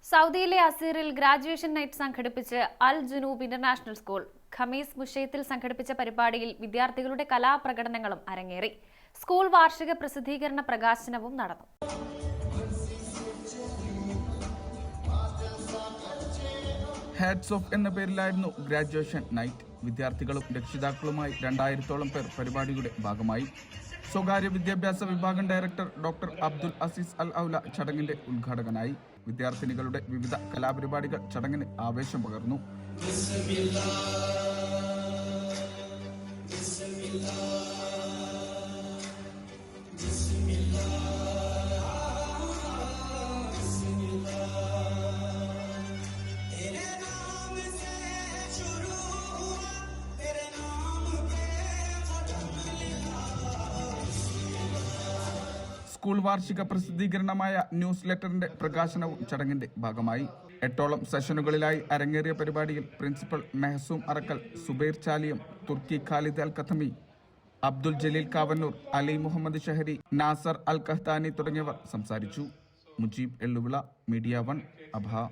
സൗദിയിലെ അസീറിൽ graduation night സംഘടിപ്പിച്ച് അൽ Junoob international school Khamis മുഷയത്തിൽ സംഘടിപ്പിച്ച പരിപാടിയിൽ വിദ്യാർത്ഥികളുടെ കലാപ്രകടനങ്ങളും അരങ്ങേറി. സ്കൂൾ വാർഷിക പ്രസിദ്ധീകരണ പ്രകാശനവും നടന്നു. ഹാറ്റ്സ് ഓഫ് എന്ന പേരിലായിരുന്നു ഗ്രാജുവേഷൻ നൈറ്റ്. വിദ്യാർത്ഥികളും രക്ഷിതാക്കളുമായി 2000-ഓളം പേർ പരിപാടിയുടെ ഭാഗമായി. സ്വകാര്യ വിദ്യാഭ്യാസ വിഭാഗം ഡയറക്ടർ ഡോക്ടർ അബ്ദുൽ അസീസ് അൽ ഔല ചടങ്ങിന്റെ ഉദ്ഘാടകനായി. വിദ്യാർത്ഥിനികളുടെ വിവിധ കലാപരിപാടികൾ ചടങ്ങിന് ആവേശം പകർന്നു. സ്കൂൾ വാർഷിക പ്രസിദ്ധീകരണമായ ന്യൂസ് ലെറ്ററിന്റെ പ്രകാശനവും ചടങ്ങിന്റെ ഭാഗമായി. 8ഓളം സെഷനുകളിലായി അരങ്ങേറിയ പരിപാടിയിൽ പ്രിൻസിപ്പൽ മെഹസൂം അറക്കൽ, സുബൈർ ചാലിയം, തുർക്കി ഖാലിദ് അൽ ഖത്തമി, അബ്ദുൽ ജലീൽ കാവന്നൂർ, അലി മുഹമ്മദ് ഷഹരി, നാസർ അൽ കഹ്താനി തുടങ്ങിയവർ സംസാരിച്ചു. Mujeeb Elluvila, media 1, Abha.